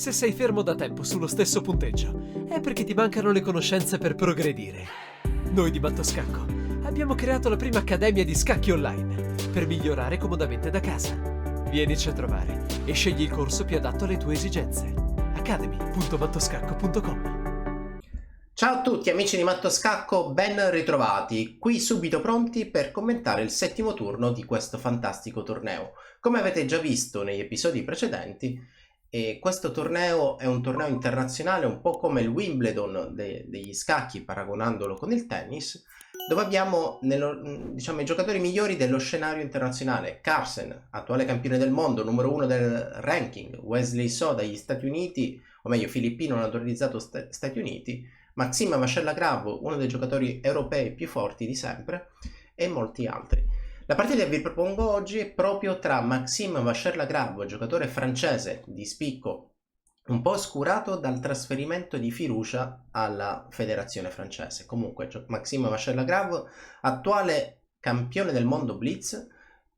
Se sei fermo da tempo sullo stesso punteggio, è perché ti mancano le conoscenze per progredire. Noi di Mattoscacco abbiamo creato la prima accademia di scacchi online per migliorare comodamente da casa. Vienici a trovare e scegli il corso più adatto alle tue esigenze. academy.mattoscacco.com. Ciao a tutti amici di Mattoscacco, ben ritrovati, qui subito pronti per commentare il settimo turno di questo fantastico torneo. Come avete già visto negli episodi precedenti, questo torneo è un torneo internazionale un po' come il Wimbledon degli scacchi, paragonandolo con il tennis, dove abbiamo i giocatori migliori dello scenario internazionale. Carlsen, attuale campione del mondo, numero 1 del ranking, Wesley So dagli Stati Uniti, o meglio filippino naturalizzato Stati Uniti, Maxime Vachier-Lagrave, uno dei giocatori europei più forti di sempre, e molti altri. La partita che vi propongo oggi è proprio tra Maxime Vachier-Lagrave, giocatore francese di spicco, un po' oscurato dal trasferimento di fiducia alla federazione francese. Comunque, Maxime Vachier-Lagrave, attuale campione del mondo Blitz,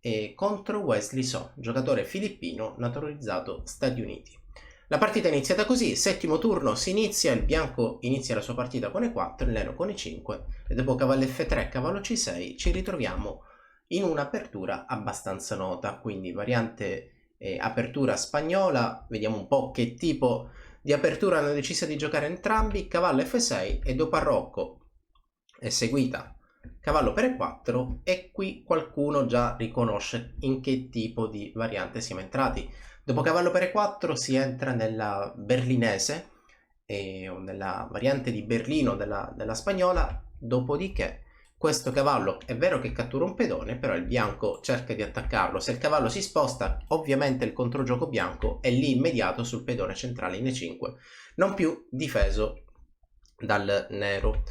e contro Wesley So, giocatore filippino naturalizzato Stati Uniti. La partita è iniziata così, settimo turno si inizia, il bianco inizia la sua partita con E4, il nero con E5 e dopo cavallo F3, cavallo C6 ci ritroviamo in un'apertura abbastanza nota, quindi variante apertura spagnola. Vediamo un po' che tipo di apertura hanno deciso di giocare entrambi, cavallo F6 e dopo arrocco è seguita cavallo per E4 e qui qualcuno già riconosce in che tipo di variante siamo entrati. Dopo cavallo per E4 si entra nella berlinese, o nella variante di Berlino della spagnola, dopodiché questo cavallo è vero che cattura un pedone, però il bianco cerca di attaccarlo. Se il cavallo si sposta, ovviamente il controgioco bianco è lì immediato sul pedone centrale in E5, non più difeso dal nero.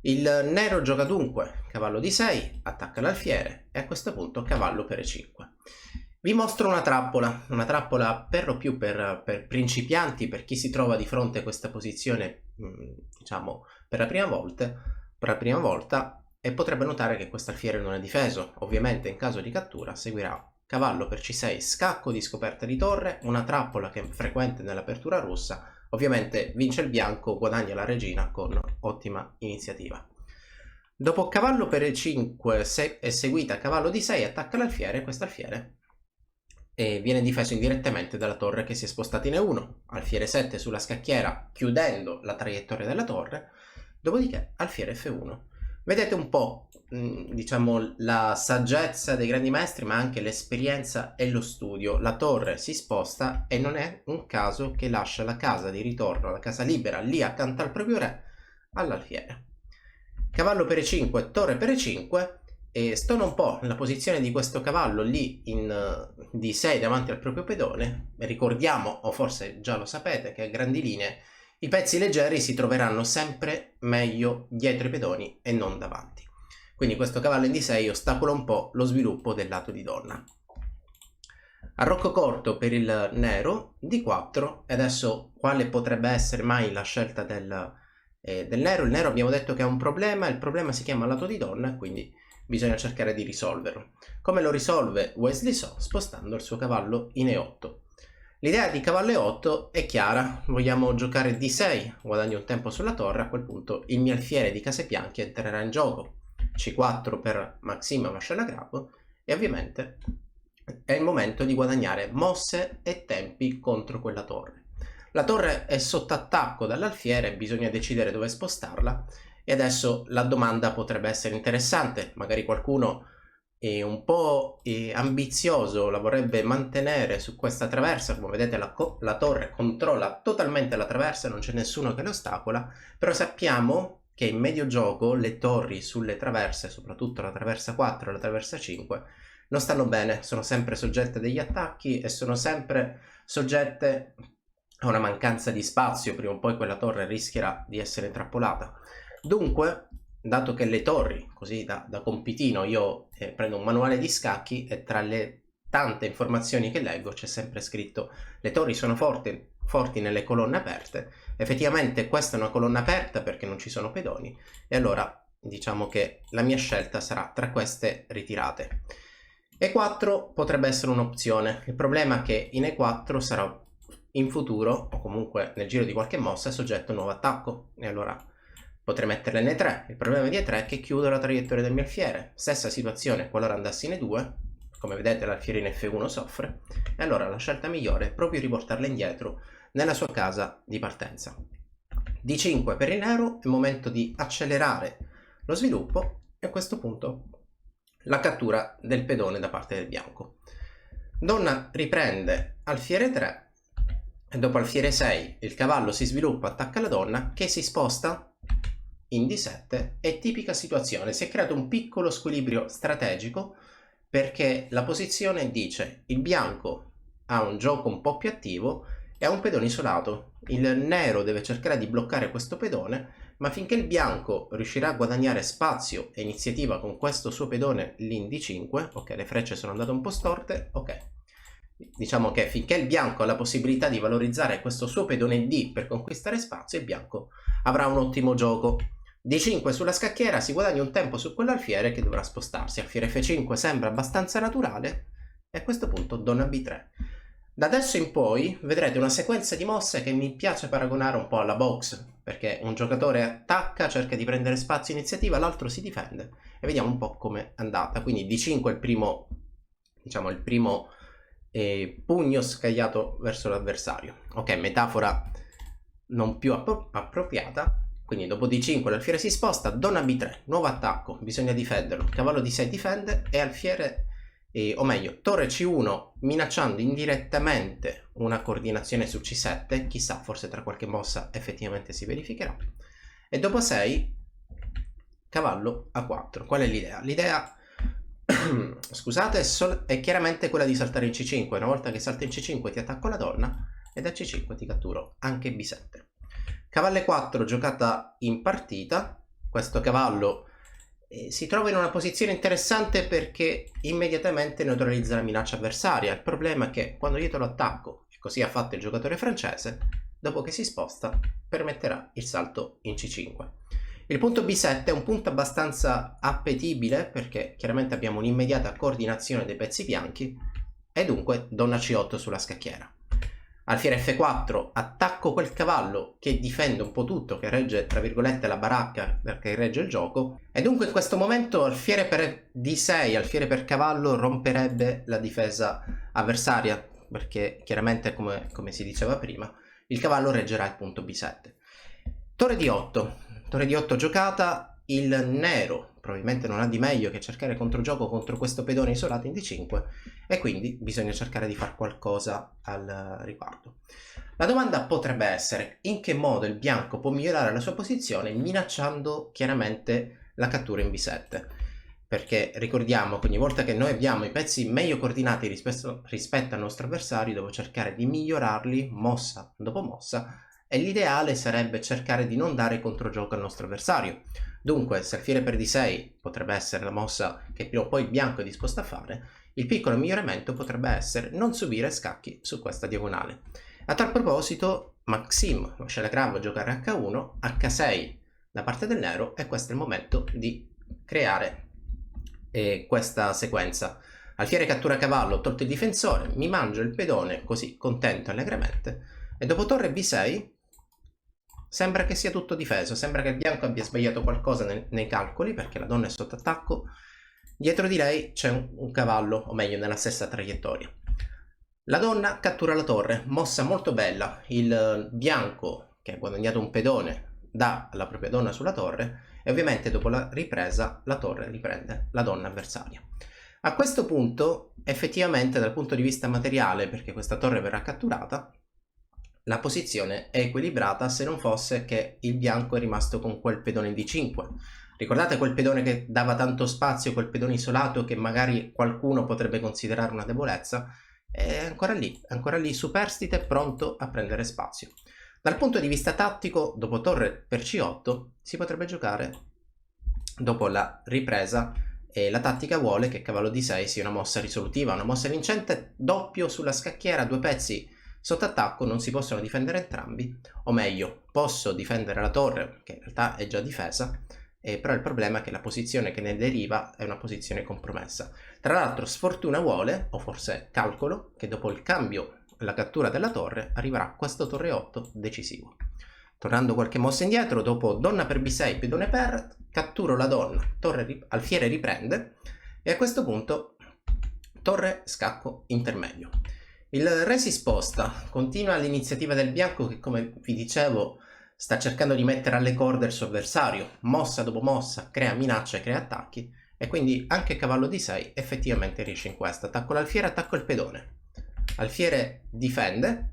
Il nero gioca dunque cavallo D6, attacca l'alfiere e a questo punto cavallo per E5. Vi mostro una trappola per lo più per principianti, per chi si trova di fronte a questa posizione, diciamo, per la prima volta, e potrebbe notare che questo alfiere non è difeso. Ovviamente in caso di cattura seguirà cavallo per C6, scacco di scoperta di torre, una trappola che è frequente nell'apertura russa. Ovviamente vince il bianco, guadagna la regina con ottima iniziativa. Dopo cavallo per E5 è seguita cavallo D6, attacca l'alfiere, questo alfiere e viene difeso indirettamente dalla torre che si è spostata in E1, alfiere 7 sulla scacchiera chiudendo la traiettoria della torre, dopodiché alfiere F1. Vedete un po', diciamo, la saggezza dei grandi maestri, ma anche l'esperienza e lo studio. La torre si sposta e non è un caso che lascia la casa di ritorno, la casa libera, lì accanto al proprio re, all'alfiere. Cavallo per E5, torre per E5, e stona un po' la posizione di questo cavallo lì in D6 davanti al proprio pedone. Ricordiamo, o forse già lo sapete, che a grandi linee i pezzi leggeri si troveranno sempre meglio dietro i pedoni e non davanti. Quindi questo cavallo in D6 ostacola un po' lo sviluppo del lato di donna. Arrocco corto per il nero, D4, e adesso quale potrebbe essere mai la scelta del nero? Il nero abbiamo detto che ha un problema, il problema si chiama lato di donna, quindi bisogna cercare di risolverlo. Come lo risolve Wesley So? Spostando il suo cavallo in E8. L'idea di cavallo E8 è chiara, vogliamo giocare D6, guadagno un tempo sulla torre, a quel punto il mio alfiere di Casabianchi entrerà in gioco. C4 per Maxime Vachier-Lagrave e ovviamente è il momento di guadagnare mosse e tempi contro quella torre. La torre è sotto attacco dall'alfiere, bisogna decidere dove spostarla. E adesso la domanda potrebbe essere interessante, magari qualcuno è un po' ambizioso, la vorrebbe mantenere su questa traversa. Come vedete la torre controlla totalmente la traversa, non c'è nessuno che lo ostacola, però sappiamo che in medio gioco le torri sulle traverse, soprattutto la traversa 4 e la traversa 5, non stanno bene, sono sempre soggette degli attacchi e sono sempre soggette a una mancanza di spazio. Prima o poi quella torre rischierà di essere trappolata. Dunque, dato che le torri, così da compitino io prendo un manuale di scacchi e tra le tante informazioni che leggo c'è sempre scritto le torri sono forti nelle colonne aperte. Effettivamente questa è una colonna aperta perché non ci sono pedoni e allora diciamo che la mia scelta sarà tra queste ritirate. E4 potrebbe essere un'opzione, il problema è che in E4 sarà in futuro, o comunque nel giro di qualche mossa, è soggetto a un nuovo attacco. E allora potrei metterla in E3. Il problema di E3 è che chiudo la traiettoria del mio alfiere. Stessa situazione qualora andassi in E2. Come vedete l'alfiere in F1 soffre. E allora la scelta migliore è proprio riportarla indietro nella sua casa di partenza. D5 per il nero, è il momento di accelerare lo sviluppo e a questo punto la cattura del pedone da parte del bianco. Donna riprende alfiere 3 e dopo alfiere 6 il cavallo si sviluppa, attacca la donna che si sposta in D7. È tipica situazione, si è creato un piccolo squilibrio strategico perché la posizione dice il bianco ha un gioco un po' più attivo e ha un pedone isolato. Il nero deve cercare di bloccare questo pedone, ma finché il bianco riuscirà a guadagnare spazio e iniziativa con questo suo pedone in D5, ok, le frecce sono andate un po' storte, ok, diciamo che finché il bianco ha la possibilità di valorizzare questo suo pedone D per conquistare spazio, il bianco avrà un ottimo gioco. D5 sulla scacchiera, si guadagna un tempo su quell'alfiere che dovrà spostarsi. Alfiere F5 sembra abbastanza naturale e a questo punto donna B3. Da adesso in poi vedrete una sequenza di mosse che mi piace paragonare un po' alla box, perché un giocatore attacca, cerca di prendere spazio e iniziativa, l'altro si difende e vediamo un po' com'è andata. Quindi D5 è il primo, diciamo, il primo pugno scagliato verso l'avversario. Ok, metafora non più appropriata. Quindi dopo D5 l'alfiere si sposta, donna B3, nuovo attacco, bisogna difenderlo, cavallo D6 difende e alfiere, o meglio, torre C1 minacciando indirettamente una coordinazione su C7, chissà, forse tra qualche mossa effettivamente si verificherà. E dopo 6, cavallo A4. Qual è l'idea? L'idea, scusate, è chiaramente quella di saltare in C5. Una volta che salta in C5 ti attacco la donna e da C5 ti catturo anche B7. Cavallo E4 giocata in partita. Questo cavallo si trova in una posizione interessante perché immediatamente neutralizza la minaccia avversaria. Il problema è che quando io te lo attacco, e così ha fatto il giocatore francese, dopo che si sposta permetterà il salto in C5. Il punto B7 è un punto abbastanza appetibile perché chiaramente abbiamo un'immediata coordinazione dei pezzi bianchi e dunque donna C8 sulla scacchiera. Alfiere F4, attacco quel cavallo che difende un po' tutto, che regge tra virgolette la baracca perché regge il gioco, e dunque in questo momento alfiere per D6, alfiere per cavallo romperebbe la difesa avversaria perché chiaramente come si diceva prima il cavallo reggerà il punto B7. Torre D8 giocata, il nero probabilmente non ha di meglio che cercare controgioco contro questo pedone isolato in D5 e quindi bisogna cercare di fare qualcosa al riguardo. La domanda potrebbe essere in che modo il bianco può migliorare la sua posizione minacciando chiaramente la cattura in B7, perché ricordiamo che ogni volta che noi abbiamo i pezzi meglio coordinati rispetto al nostro avversario devo cercare di migliorarli mossa dopo mossa e l'ideale sarebbe cercare di non dare controgioco al nostro avversario. Dunque, se alfiere per D6 potrebbe essere la mossa che prima o poi il bianco è disposto a fare, il piccolo miglioramento potrebbe essere non subire scacchi su questa diagonale. A tal proposito, Maxime, lo scelegravo, giocare H1, H6 da parte del nero e questo è il momento di creare questa sequenza. Alfiere cattura cavallo, tolto il difensore, mi mangio il pedone così contento allegramente e dopo torre B6 sembra che sia tutto difeso, sembra che il bianco abbia sbagliato qualcosa nei calcoli perché la donna è sotto attacco. Dietro di lei c'è un cavallo, o meglio nella stessa traiettoria. La donna cattura la torre, mossa molto bella. Il bianco, che ha guadagnato un pedone, dà alla propria donna sulla torre e ovviamente dopo la ripresa la torre riprende la donna avversaria. A questo punto, effettivamente dal punto di vista materiale, perché questa torre verrà catturata, la posizione è equilibrata se non fosse che il bianco è rimasto con quel pedone in D5. Ricordate quel pedone che dava tanto spazio, quel pedone isolato che magari qualcuno potrebbe considerare una debolezza? È ancora lì superstite, pronto a prendere spazio. Dal punto di vista tattico, dopo torre per C8, si potrebbe giocare, dopo la ripresa, e la tattica vuole che cavallo D6 sia una mossa risolutiva, una mossa vincente, doppio sulla scacchiera, due pezzi sotto attacco non si possono difendere entrambi, o meglio, posso difendere la torre, che in realtà è già difesa, però il problema è che la posizione che ne deriva è una posizione compromessa. Tra l'altro sfortuna vuole, o forse calcolo, che dopo il cambio la cattura della torre, arriverà questo torre 8 decisivo. Tornando qualche mossa indietro, dopo donna per b6, pedone per, catturo la donna, alfiere riprende, e a questo punto torre scacco intermedio. Il re si sposta, continua l'iniziativa del bianco che, come vi dicevo, sta cercando di mettere alle corde il suo avversario, mossa dopo mossa, crea minacce, crea attacchi, e quindi anche cavallo d6 effettivamente riesce in questo. Attacco l'alfiere, attacco il pedone. Alfiere difende,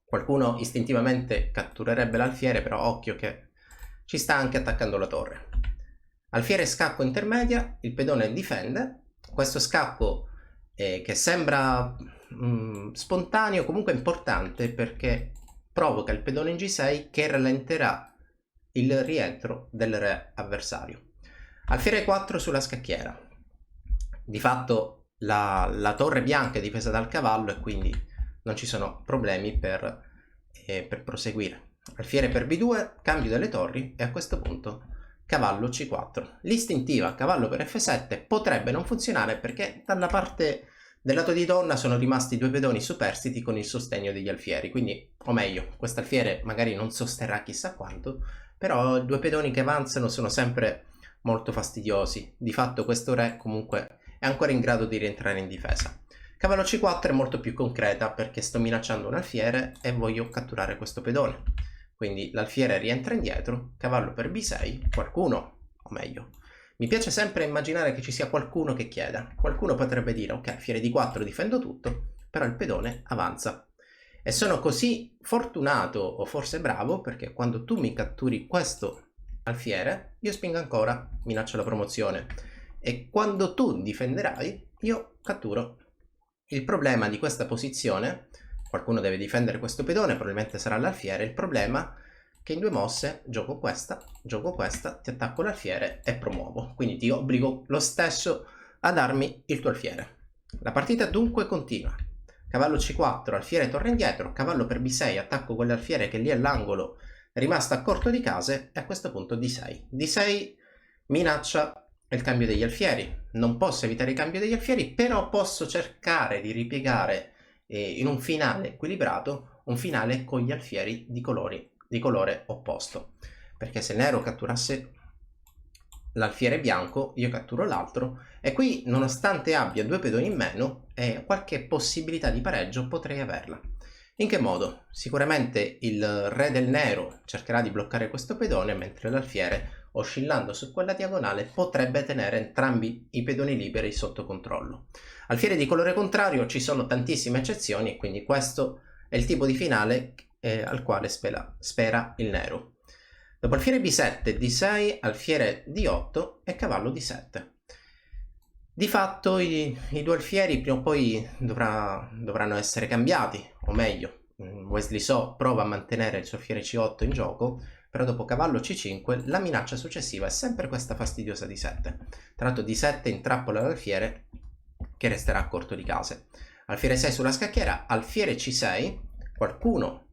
qualcuno istintivamente catturerebbe l'alfiere, però occhio che ci sta anche attaccando la torre. Alfiere scacco intermedia, il pedone difende, questo scacco che sembra spontaneo, comunque importante perché provoca il pedone in g6 che rallenterà il rientro del re avversario. Alfiere 4 sulla scacchiera. Di fatto la torre bianca è difesa dal cavallo e quindi non ci sono problemi per proseguire. Alfiere per b2, cambio delle torri e a questo punto cavallo c4. L'istintiva cavallo per f7 potrebbe non funzionare perché dalla parte del lato di donna sono rimasti due pedoni superstiti con il sostegno degli alfieri, quindi, o meglio, quest'alfiere magari non sosterrà chissà quanto, però due pedoni che avanzano sono sempre molto fastidiosi. Di fatto questo re comunque è ancora in grado di rientrare in difesa. Cavallo c4 è molto più concreta perché sto minacciando un alfiere e voglio catturare questo pedone. Quindi l'alfiere rientra indietro, cavallo per b6, qualcuno, o meglio, mi piace sempre immaginare che ci sia qualcuno che chieda. Qualcuno potrebbe dire, ok, alfiere d4 difendo tutto, però il pedone avanza. E sono così fortunato, o forse bravo, perché quando tu mi catturi questo alfiere, io spingo ancora, minaccio la promozione. E quando tu difenderai, io catturo. Il problema di questa posizione, qualcuno deve difendere questo pedone, probabilmente sarà l'alfiere, il problema è che in due mosse gioco questa, ti attacco l'alfiere e promuovo. Quindi ti obbligo lo stesso a darmi il tuo alfiere. La partita dunque continua. Cavallo c4, alfiere torna indietro, cavallo per b6, attacco quell'alfiere che lì all'angolo è rimasto a corto di case e a questo punto d6. d6 minaccia il cambio degli alfieri. Non posso evitare il cambio degli alfieri, però posso cercare di ripiegare in un finale equilibrato, un finale con gli alfieri di colore opposto. Perché se il nero catturasse l'alfiere bianco, io catturo l'altro, e qui, nonostante abbia due pedoni in meno, qualche possibilità di pareggio potrei averla. In che modo? Sicuramente il re del nero cercherà di bloccare questo pedone, mentre l'alfiere, oscillando su quella diagonale, potrebbe tenere entrambi i pedoni liberi sotto controllo. Alfiere di colore contrario ci sono tantissime eccezioni, e quindi questo è il tipo di finale al quale spera il nero. Dopo alfiere b7, d6, alfiere d8 e cavallo d7. Di fatto i due alfieri prima o poi dovranno essere cambiati, o meglio, Wesley So prova a mantenere il suo alfiere c8 in gioco, però dopo cavallo c5 la minaccia successiva è sempre questa fastidiosa d7. Tra l'altro d7 intrappola l'alfiere che resterà a corto di case. Alfiere 6 sulla scacchiera, alfiere c6, qualcuno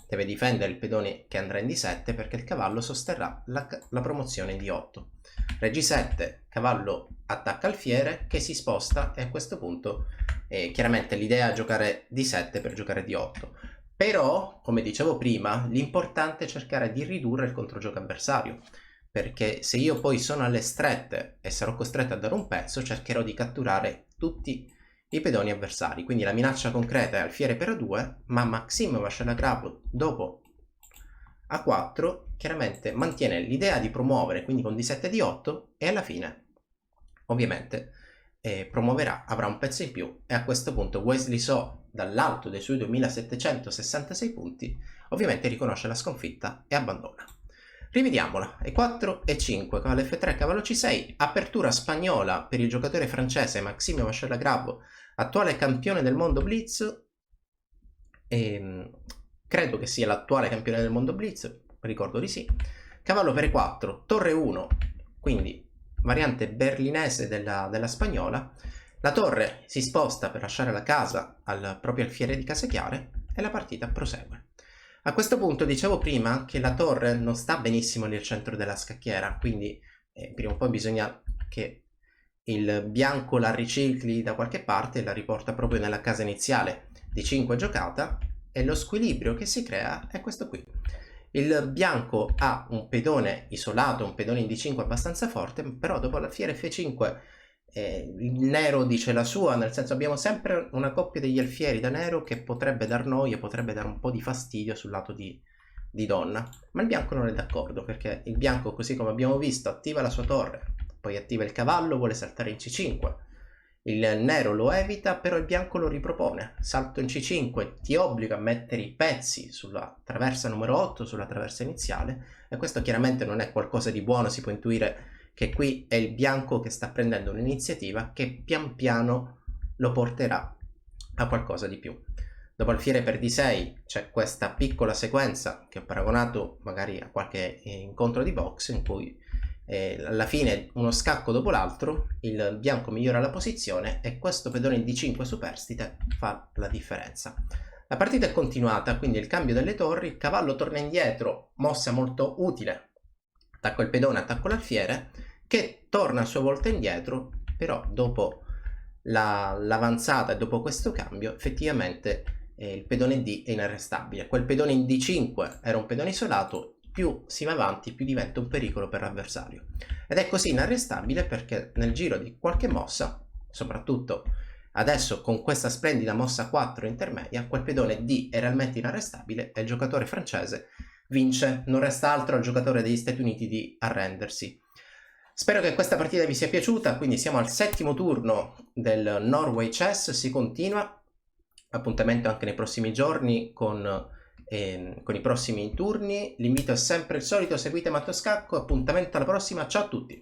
deve difendere il pedone che andrà in d7 perché il cavallo sosterrà la promozione in d8. Re g7, cavallo attacca alfiere che si sposta e a questo punto chiaramente l'idea è giocare d7 per giocare d8. Però, come dicevo prima, l'importante è cercare di ridurre il controgioco avversario, perché se io poi sono alle strette e sarò costretto a dare un pezzo, cercherò di catturare tutti i pedoni avversari. Quindi la minaccia concreta è alfiere per a2, ma Maxime Vachier-Lagrave dopo a4 chiaramente mantiene l'idea di promuovere, quindi con d7 d8, e alla fine ovviamente promuoverà, avrà un pezzo in più, e a questo punto Wesley So, dall'alto dei suoi 2766 punti, ovviamente riconosce la sconfitta e abbandona. Rivediamola, e4 e 5, cavallo f3, cavallo c6, apertura spagnola per il giocatore francese Maxime Vachier-Lagrave, attuale campione del mondo Blitz, credo che sia l'attuale campione del mondo Blitz, ricordo di sì. Cavallo per e4, torre 1, quindi variante berlinese della spagnola. La torre si sposta per lasciare la casa al proprio alfiere di case chiare e la partita prosegue. A questo punto dicevo prima che la torre non sta benissimo nel centro della scacchiera, quindi prima o poi bisogna che il bianco la ricicli da qualche parte e la riporta proprio nella casa iniziale. D5 giocata e lo squilibrio che si crea è questo qui. Il bianco ha un pedone isolato, un pedone in D5 abbastanza forte, però dopo l'alfiere F5 il nero dice la sua, nel senso abbiamo sempre una coppia degli alfieri da nero che potrebbe dar noia, potrebbe dare un po' di fastidio sul lato di donna, ma il bianco non è d'accordo, perché il bianco, così come abbiamo visto, attiva la sua torre, poi attiva il cavallo, vuole saltare in C5, il nero lo evita, però il bianco lo ripropone, salto in C5 ti obbliga a mettere i pezzi sulla traversa numero 8, sulla traversa iniziale, e questo chiaramente non è qualcosa di buono. Si può intuire che qui è il bianco che sta prendendo un'iniziativa che pian piano lo porterà a qualcosa di più. Dopo alfiere per D6 c'è questa piccola sequenza che ho paragonato magari a qualche incontro di box, in cui alla fine uno scacco dopo l'altro il bianco migliora la posizione e questo pedone in D5 superstite fa la differenza. La partita è continuata, quindi il cambio delle torri, il cavallo torna indietro, mossa molto utile, attacco il pedone, attacco l'alfiere, che torna a sua volta indietro, però dopo l'avanzata e dopo questo cambio effettivamente il pedone D è inarrestabile. Quel pedone in D5 era un pedone isolato, più si va avanti più diventa un pericolo per l'avversario, ed è così inarrestabile perché nel giro di qualche mossa, soprattutto adesso con questa splendida mossa 4 intermedia, quel pedone D è realmente inarrestabile e il giocatore francese vince. Non resta altro al giocatore degli Stati Uniti di arrendersi. Spero che questa partita vi sia piaciuta, quindi siamo al 7° turno del Norway Chess, si continua, appuntamento anche nei prossimi giorni con i prossimi turni. L'invito è sempre il solito, seguite Mattoscacco, appuntamento alla prossima, ciao a tutti!